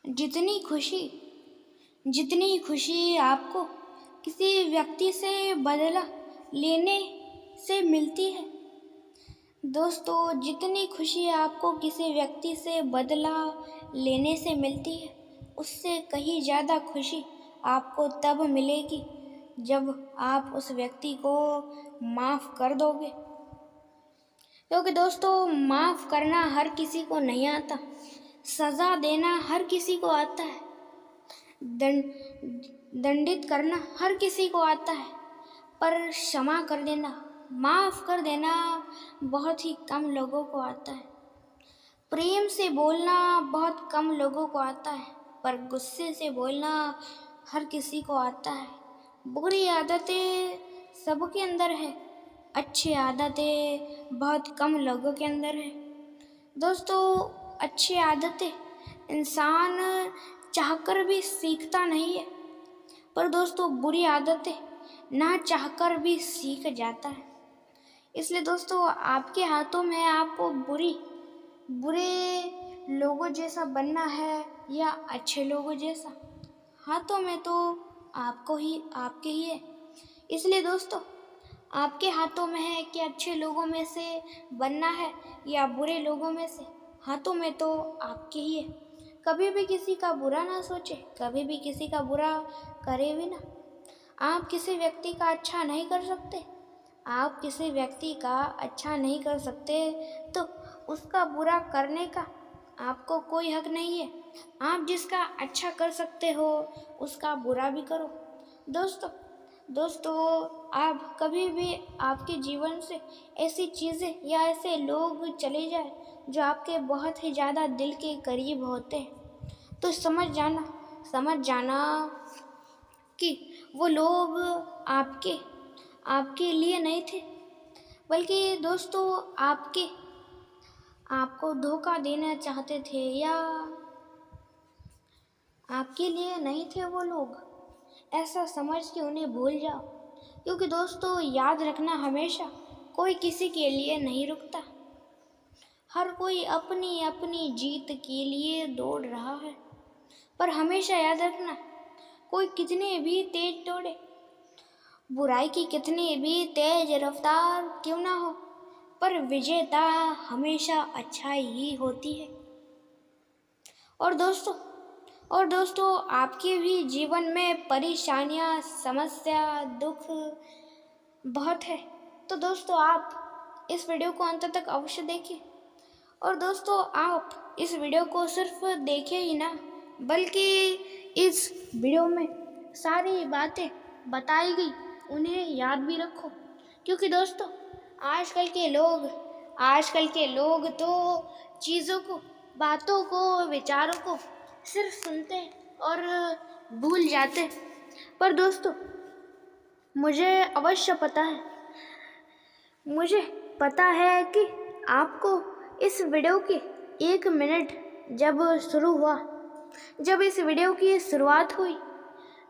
जितनी खुशी जितनी खुशी आपको किसी व्यक्ति से बदला लेने से मिलती है, दोस्तों जितनी खुशी आपको किसी व्यक्ति से बदला लेने से मिलती है, उससे कहीं ज़्यादा खुशी आपको तब मिलेगी जब आप उस व्यक्ति को माफ़ कर दोगे। क्योंकि दोस्तों माफ़ करना हर किसी को नहीं आता, सज़ा देना हर किसी को आता है, दंडित करना हर किसी को आता है, पर क्षमा कर देना, माफ़ कर देना बहुत ही कम लोगों को आता है। प्रेम से बोलना बहुत कम लोगों को आता है, पर गुस्से से बोलना हर किसी को आता है। बुरी आदतें सबके अंदर है, अच्छी आदतें बहुत कम लोगों के अंदर है। दोस्तों अच्छी आदतें इंसान चाहकर भी सीखता नहीं है, पर दोस्तों बुरी आदतें ना चाहकर भी सीख जाता है। इसलिए दोस्तों आपके हाथों में है, आपको बुरे लोगों जैसा बनना है या अच्छे लोगों जैसा। हाथों में तो आपके ही है। इसलिए दोस्तों आपके हाथों में है कि अच्छे लोगों में से बनना है या बुरे लोगों में से। हाथों में तो आपके ही है। कभी भी किसी का बुरा ना सोचे, कभी भी किसी का बुरा करे भी ना। आप किसी व्यक्ति का अच्छा नहीं कर सकते, आप किसी व्यक्ति का अच्छा नहीं कर सकते तो उसका बुरा करने का आपको कोई हक नहीं है। आप जिसका अच्छा कर सकते हो उसका बुरा भी करो। दोस्तों आप कभी भी आपके जीवन से ऐसी चीज़ें या ऐसे लोग चले जाए जो आपके बहुत ही ज़्यादा दिल के करीब होते हैं, तो समझ जाना कि वो लोग आपके लिए नहीं थे, बल्कि दोस्तों आपको धोखा देना चाहते थे या आपके लिए नहीं थे वो लोग। ऐसा समझ के उन्हें भूल जाओ, क्योंकि दोस्तों याद रखना हमेशा कोई किसी के लिए नहीं रुकता। हर कोई अपनी अपनी जीत के लिए दौड़ रहा है, पर हमेशा याद रखना कोई कितने भी तेज दौड़े, बुराई की कितनी भी तेज रफ्तार क्यों ना हो, पर विजेता हमेशा अच्छाई ही होती है। और दोस्तों आपके भी जीवन में परेशानियां, समस्या, दुख बहुत है, तो दोस्तों आप इस वीडियो को अंत तक अवश्य देखिए। और दोस्तों आप इस वीडियो को सिर्फ देखें ही ना, बल्कि इस वीडियो में सारी बातें बताई गई उन्हें याद भी रखो। क्योंकि दोस्तों आजकल के लोग तो चीज़ों को, बातों को, विचारों को सिर्फ सुनते हैं और भूल जाते हैं। पर दोस्तों मुझे पता है कि आपको इस वीडियो की 1 मिनट जब इस वीडियो की शुरुआत हुई,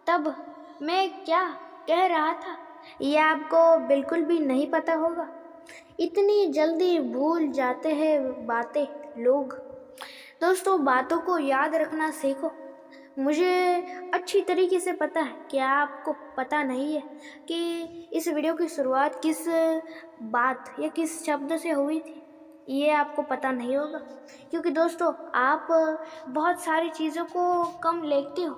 तब मैं क्या कह रहा था ये आपको बिल्कुल भी नहीं पता होगा। इतनी जल्दी भूल जाते हैं बातें लोग। दोस्तों बातों को याद रखना सीखो। मुझे अच्छी तरीके से पता है कि आपको पता नहीं है कि इस वीडियो की शुरुआत किस बात या किस शब्द से हुई थी, ये आपको पता नहीं होगा। क्योंकि दोस्तों आप बहुत सारी चीज़ों को कम लेते हो,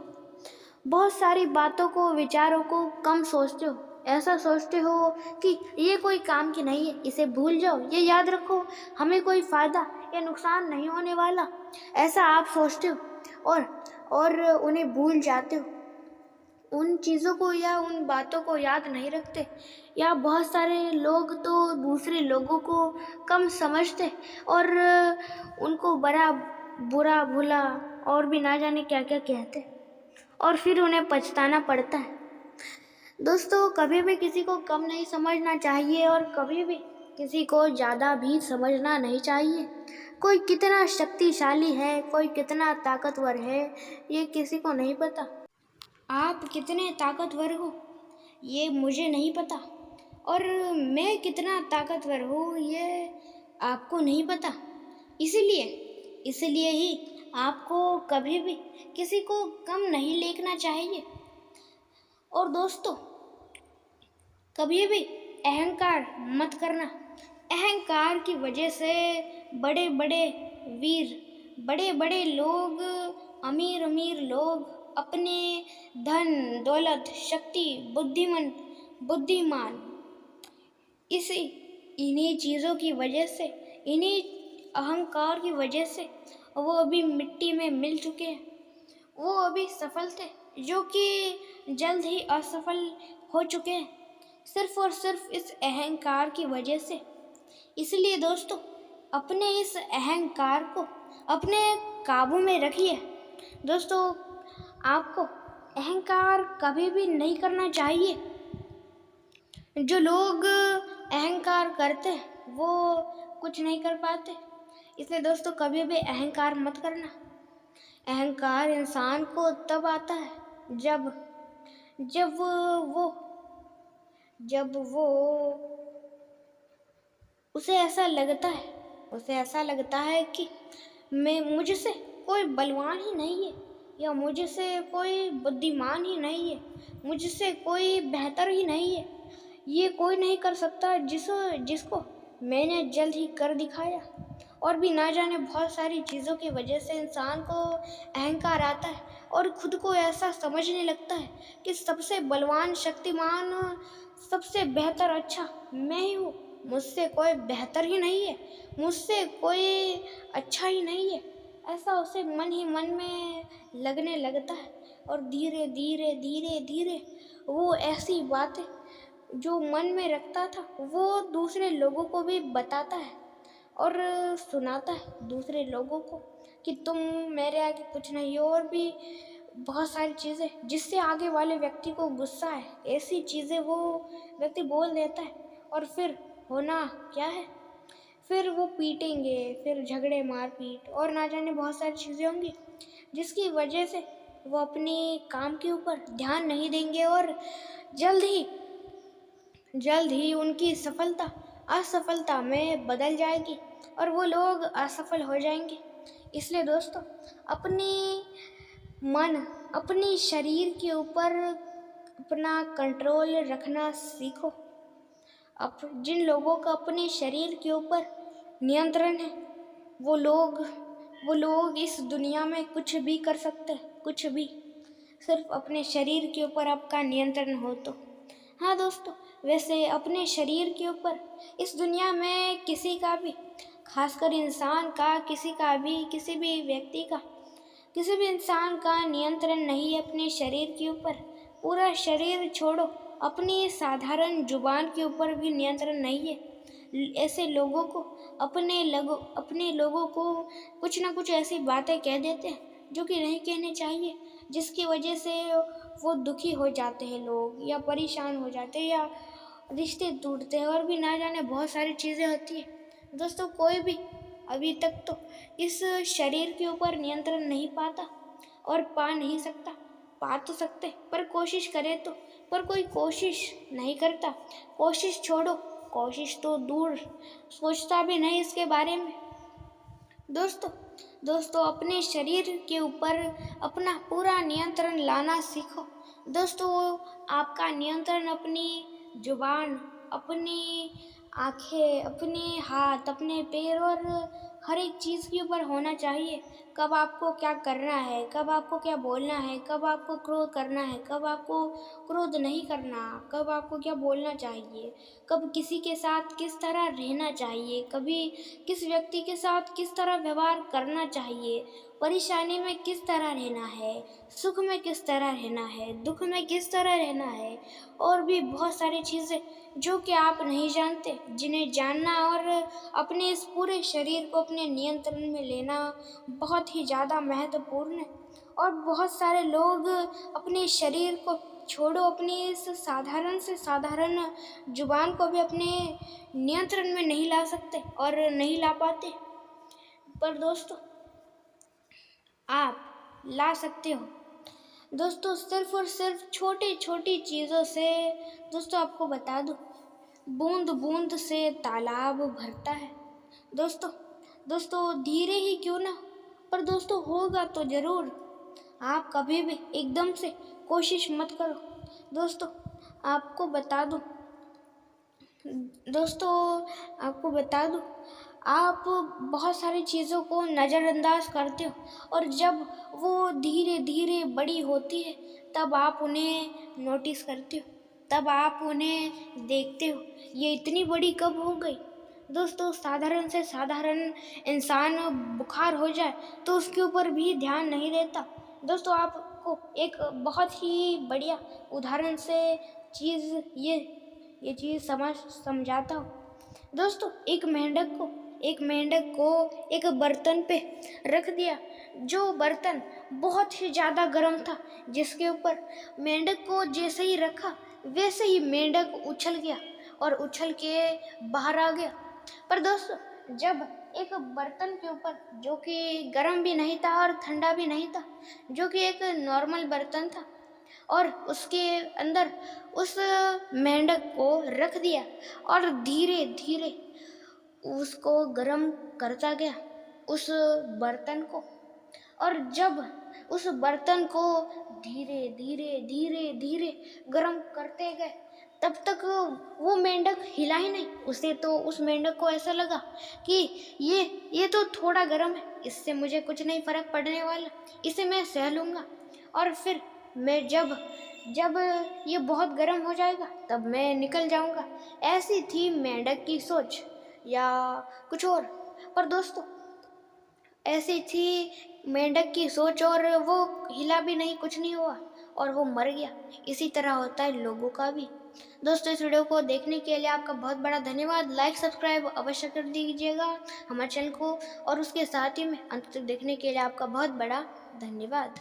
बहुत सारी बातों को, विचारों को कम सोचते हो। ऐसा सोचते हो कि ये कोई काम की नहीं है, इसे भूल जाओ, ये याद रखो, हमें कोई फ़ायदा या नुकसान नहीं होने वाला, ऐसा आप सोचते हो और उन्हें भूल जाते हो। उन चीज़ों को या उन बातों को याद नहीं रखते। या बहुत सारे लोग तो दूसरे लोगों को कम समझते और उनको बुरा भला और भी ना जाने क्या क्या कहते, और फिर उन्हें पछताना पड़ता है। दोस्तों कभी भी किसी को कम नहीं समझना चाहिए और कभी भी किसी को ज़्यादा भी समझना नहीं चाहिए। कोई कितना शक्तिशाली है, कोई कितना ताकतवर है, ये किसी को नहीं पता। आप कितने ताकतवर हो ये मुझे नहीं पता, और मैं कितना ताकतवर हूँ ये आपको नहीं पता। इसलिए ही आपको कभी भी किसी को कम नहीं लेखना चाहिए। और दोस्तों, कभी भी अहंकार मत करना। अहंकार की वजह से बड़े बड़े वीर, बड़े बड़े लोग, अमीर अमीर लोग अपने धन दौलत शक्ति बुद्धिमान इसी इन्हीं चीज़ों की वजह से, इन्हीं अहंकार की वजह से वो अभी मिट्टी में मिल चुके हैं। वो अभी सफल थे जो कि जल्द ही असफल हो चुके हैं, सिर्फ और सिर्फ इस अहंकार की वजह से। इसलिए दोस्तों, अपने इस अहंकार को अपने काबू में रखिए। दोस्तों, आपको अहंकार कभी भी नहीं करना चाहिए। जो लोग अहंकार करते हैं वो कुछ नहीं कर पाते। इसलिए दोस्तों, कभी भी अहंकार मत करना। अहंकार इंसान को तब आता है जब वो उसे ऐसा लगता है कि मुझसे कोई बलवान ही नहीं है, या मुझसे कोई बुद्धिमान ही नहीं है, मुझसे कोई बेहतर ही नहीं है। ये कोई नहीं कर सकता जिसको मैंने जल्द ही कर दिखाया। और भी ना जाने बहुत सारी चीज़ों की वजह से इंसान को अहंकार आता है और खुद को ऐसा समझने लगता है कि सबसे बलवान, शक्तिमान, सबसे बेहतर अच्छा मैं ही हूँ, मुझसे कोई बेहतर ही नहीं है, मुझसे कोई अच्छा ही नहीं है। ऐसा उसे मन ही मन में लगने लगता है। और धीरे धीरे धीरे धीरे वो ऐसी बातें जो मन में रखता था वो दूसरे लोगों को भी बताता है और सुनाता है दूसरे लोगों को कि तुम मेरे आगे कुछ नहीं हो। और भी बहुत सारी चीज़ें जिससे आगे वाले व्यक्ति को गुस्सा है, ऐसी चीज़ें वो व्यक्ति बोल देता है। और फिर होना क्या है, फिर वो पीटेंगे, फिर झगड़े मारपीट और ना जाने बहुत सारी चीज़ें होंगी, जिसकी वजह से वो अपनी काम के ऊपर ध्यान नहीं देंगे और जल्द ही उनकी सफलता असफलता में बदल जाएगी और वो लोग असफल हो जाएंगे। इसलिए दोस्तों, अपनी शरीर के ऊपर अपना कंट्रोल रखना सीखो। जिन लोगों का अपने शरीर के ऊपर नियंत्रण है वो लोग इस दुनिया में कुछ भी कर सकते हैं, कुछ भी, सिर्फ अपने शरीर के ऊपर आपका नियंत्रण हो तो। हाँ दोस्तों, वैसे अपने शरीर के ऊपर इस दुनिया में किसी का भी, खासकर इंसान का, किसी भी व्यक्ति का, किसी भी इंसान का नियंत्रण नहीं है अपने शरीर के ऊपर। पूरा शरीर छोड़ो, अपनी साधारण जुबान के ऊपर भी नियंत्रण नहीं है। ऐसे लोगों को अपने लोगों को कुछ ना कुछ ऐसी बातें कह देते हैं जो कि नहीं कहने चाहिए, जिसकी वजह से वो दुखी हो जाते हैं लोग, या परेशान हो जाते हैं, या रिश्ते टूटते हैं, और भी ना जाने बहुत सारी चीज़ें होती हैं। दोस्तों, कोई भी अभी तक तो इस शरीर के ऊपर नियंत्रण नहीं पाता और पा नहीं सकता। पा तो सकते पर कोशिश करे तो, पर कोई कोशिश नहीं करता। कोशिश छोड़ो, कोशिश तो दूर, सोचता भी नहीं इसके बारे में। दोस्तों, अपने शरीर के ऊपर अपना पूरा नियंत्रण लाना सीखो। दोस्तों, आपका नियंत्रण अपनी जुबान, अपनी आँखें, अपने हाथ, अपने पैर और हर एक चीज़ के ऊपर होना चाहिए। कब आपको क्या करना है, कब आपको क्या बोलना है, कब आपको क्रोध करना है, कब आपको क्रोध नहीं करना, कब आपको क्या बोलना चाहिए, कब किसी के साथ किस तरह रहना चाहिए, कभी किस व्यक्ति के साथ किस तरह व्यवहार करना चाहिए, परेशानी में किस तरह रहना है, सुख में किस तरह रहना है, दुख में किस तरह रहना है, और भी बहुत सारी चीज़ें जो कि आप नहीं जानते, जिन्हें जानना और अपने इस पूरे शरीर को अपने नियंत्रण में लेना बहुत ही ज़्यादा महत्वपूर्ण है। और बहुत सारे लोग अपने शरीर को छोड़ो, अपनी इस साधारण से साधारण जुबान को भी अपने नियंत्रण में नहीं ला सकते और नहीं ला पाते। पर दोस्तों, आप ला सकते हो। दोस्तों, सिर्फ और सिर्फ छोटी छोटी चीज़ों से, दोस्तों आपको बता दूं, बूंद बूंद से तालाब भरता है। दोस्तों, धीरे ही क्यों ना, पर दोस्तों होगा तो ज़रूर। आप कभी भी एकदम से कोशिश मत करो। दोस्तों आपको बता दूं दोस्तों आपको बता दूं आप बहुत सारी चीज़ों को नज़रअंदाज करते हो, और जब वो धीरे धीरे बड़ी होती है तब आप उन्हें नोटिस करते हो, तब आप उन्हें देखते हो ये इतनी बड़ी कब हो गई। दोस्तों साधारण से साधारण इंसान बुखार हो जाए तो उसके ऊपर भी ध्यान नहीं देता। दोस्तों आपको एक बहुत ही बढ़िया उदाहरण से चीज़ ये चीज़ समझाता हूँ। दोस्तों एक मेंढक को एक बर्तन पे रख दिया, जो बर्तन बहुत ही ज़्यादा गर्म था, जिसके ऊपर मेंढक को जैसे ही रखा वैसे ही मेंढक उछल गया और उछल के बाहर आ गया। पर दोस्तों जब एक बर्तन के ऊपर, जो कि गर्म भी नहीं था और ठंडा भी नहीं था, जो कि एक नॉर्मल बर्तन था, और उसके अंदर उस मेंढक को रख दिया और धीरे धीरे उसको गर्म करता गया उस बर्तन को। और जब उस बर्तन को धीरे धीरे धीरे धीरे गर्म करते गए तब तक वो मेंढक हिला ही नहीं। उस मेंढक को ऐसा लगा कि ये तो थोड़ा गर्म है, इससे मुझे कुछ नहीं फर्क पड़ने वाला, इसे मैं सह लूँगा, और फिर मैं जब जब ये बहुत गर्म हो जाएगा तब मैं निकल जाऊँगा। ऐसी थी मेंढक की सोच, या कुछ और। पर दोस्तों ऐसी थी मेंढक की सोच, और वो हिला भी नहीं, कुछ नहीं हुआ, और वो मर गया। इसी तरह होता है लोगों का भी। दोस्तों इस वीडियो को देखने के लिए आपका बहुत बड़ा धन्यवाद। लाइक सब्सक्राइब अवश्य कर दीजिएगा हमारे चैनल को, और उसके साथ ही में अंत तक देखने के लिए आपका बहुत बड़ा धन्यवाद।